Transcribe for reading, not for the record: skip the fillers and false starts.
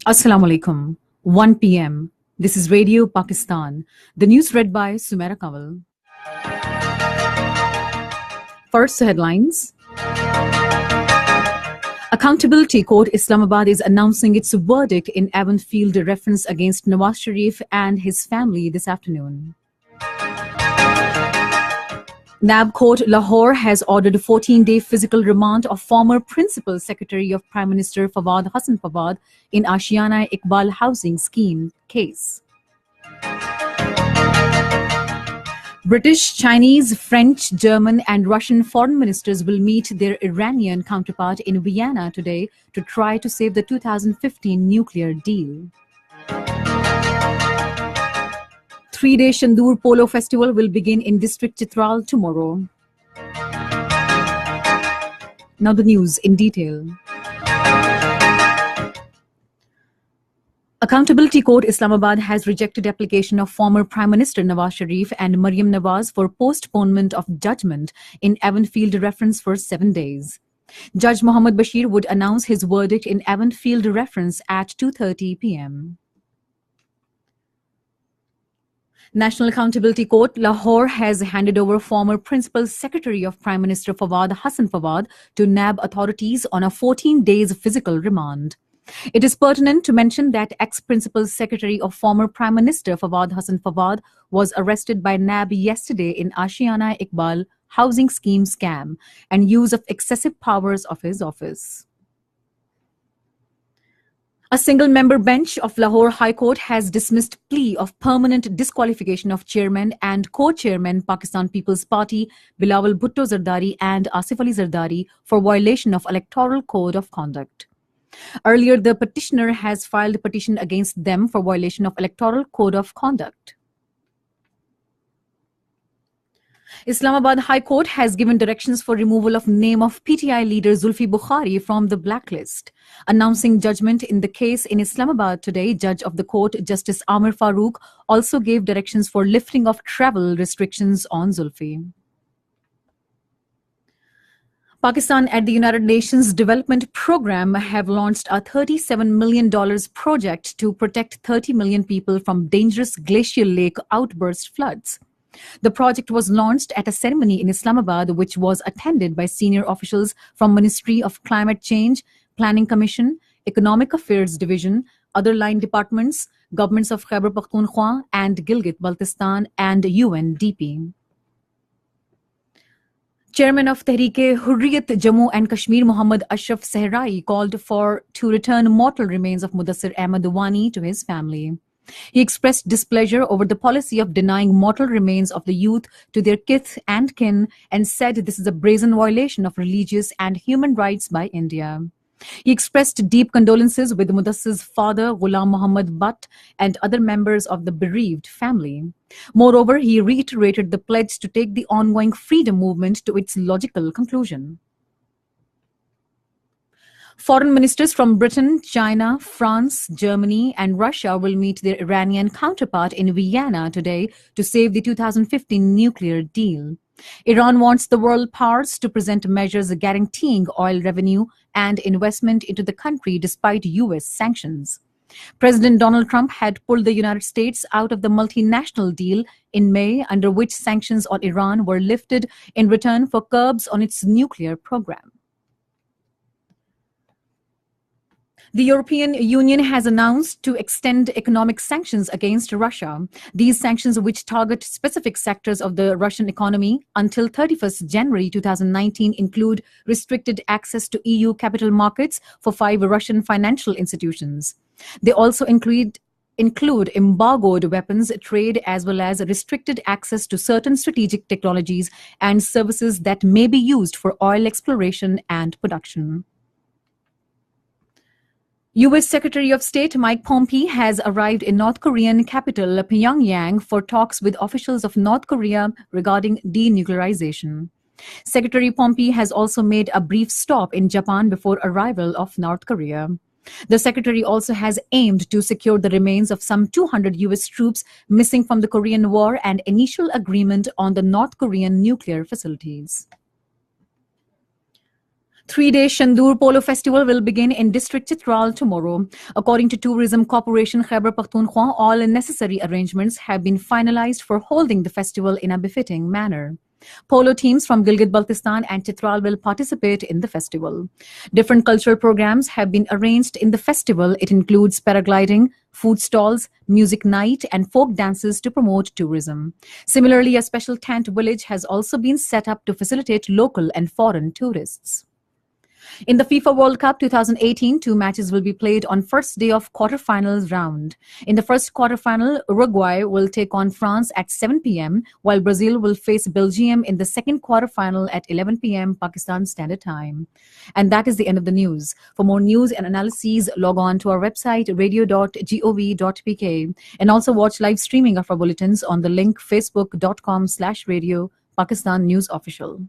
Assalamu alaikum. 1 p.m. This is Radio Pakistan. The news read by Sumaira Kawal. First, the headlines. Accountability Court Islamabad is announcing its verdict in Avonfield reference against Nawaz Sharif and his family this afternoon. NAB Court Lahore has ordered a 14-day physical remand of former Principal Secretary of Prime Minister Fawad Hassan Fawad in Ashiana Iqbal Housing Scheme case. British, Chinese, French, German and Russian foreign ministers will meet their Iranian counterpart in Vienna today to try to save the 2015 nuclear deal. Three-day Shandur Polo Festival will begin in District Chitral tomorrow. Now the news in detail. Accountability Court Islamabad has rejected application of former Prime Minister Nawaz Sharif and Maryam Nawaz for postponement of judgment in Avonfield reference for 7 days. Judge Mohammad Bashir would announce his verdict in Avonfield reference at 2:30 p.m. National Accountability Court Lahore has handed over former Principal Secretary of Prime Minister Fawad Hassan Fawad to NAB authorities on a 14 days physical remand. It is pertinent to mention that ex-Principal Secretary of former Prime Minister Fawad Hassan Fawad was arrested by NAB yesterday in Ashiana Iqbal housing scheme scam and use of excessive powers of his office. A single-member bench of Lahore High Court has dismissed plea of permanent disqualification of chairman and co-chairman Pakistan People's Party Bilawal Bhutto Zardari and Asif Ali Zardari for violation of Electoral Code of Conduct. Earlier, the petitioner has filed a petition against them for violation of Electoral Code of Conduct. Islamabad High Court has given directions for removal of name of PTI leader Zulfi Bukhari from the blacklist. Announcing judgment in the case in Islamabad today, Judge of the Court Justice Amir Farooq also gave directions for lifting of travel restrictions on Zulfi. Pakistan and the United Nations Development Programme have launched a $37 million project to protect 30 million people from dangerous glacial lake outburst floods. The project was launched at a ceremony in Islamabad, which was attended by senior officials from Ministry of Climate Change, Planning Commission, Economic Affairs Division, other line departments, governments of Khyber Pakhtunkhwa and Gilgit-Baltistan, and UNDP. Chairman of Tehreek-e-Hurriyat Jammu and Kashmir Muhammad Ashraf Sehrai called to return mortal remains of Mudassir Ahmad Wani to his family. He expressed displeasure over the policy of denying mortal remains of the youth to their kith and kin and said this is a brazen violation of religious and human rights by India. He expressed deep condolences with Mudassir's father, Ghulam Muhammad Butt, and other members of the bereaved family. Moreover, he reiterated the pledge to take the ongoing freedom movement to its logical conclusion. Foreign ministers from Britain, China, France, Germany, and Russia will meet their Iranian counterpart in Vienna today to save the 2015 nuclear deal. Iran wants the world powers to present measures guaranteeing oil revenue and investment into the country despite U.S. sanctions. President Donald Trump had pulled the United States out of the multinational deal in May, under which sanctions on Iran were lifted in return for curbs on its nuclear program. The European Union has announced to extend economic sanctions against Russia. These sanctions, which target specific sectors of the Russian economy until 31st January 2019, include restricted access to EU capital markets for 5 Russian financial institutions. They also include embargoed weapons trade as well as restricted access to certain strategic technologies and services that may be used for oil exploration and production. U.S. Secretary of State Mike Pompeo has arrived in North Korean capital Pyongyang for talks with officials of North Korea regarding denuclearization. Secretary Pompeo has also made a brief stop in Japan before arrival of North Korea. The secretary also has aimed to secure the remains of some 200 U.S. troops missing from the Korean War and initial agreement on the North Korean nuclear facilities. Three-day Shandur Polo Festival will begin in District Chitral tomorrow. According to Tourism Corporation Khyber Pakhtunkhwa, all necessary arrangements have been finalized for holding the festival in a befitting manner. Polo teams from Gilgit-Baltistan and Chitral will participate in the festival. Different cultural programs have been arranged in the festival. It includes paragliding, food stalls, music night, and folk dances to promote tourism. Similarly, a special tent village has also been set up to facilitate local and foreign tourists. In the FIFA World Cup 2018, two matches will be played on first day of quarterfinals round. In the first quarterfinal, Uruguay will take on France at 7 p.m., while Brazil will face Belgium in the second quarterfinal at 11 p.m. Pakistan Standard Time. And that is the end of the news. For more news and analyses, log on to our website radio.gov.pk and also watch live streaming of our bulletins on the link facebook.com/radio Pakistan News Official.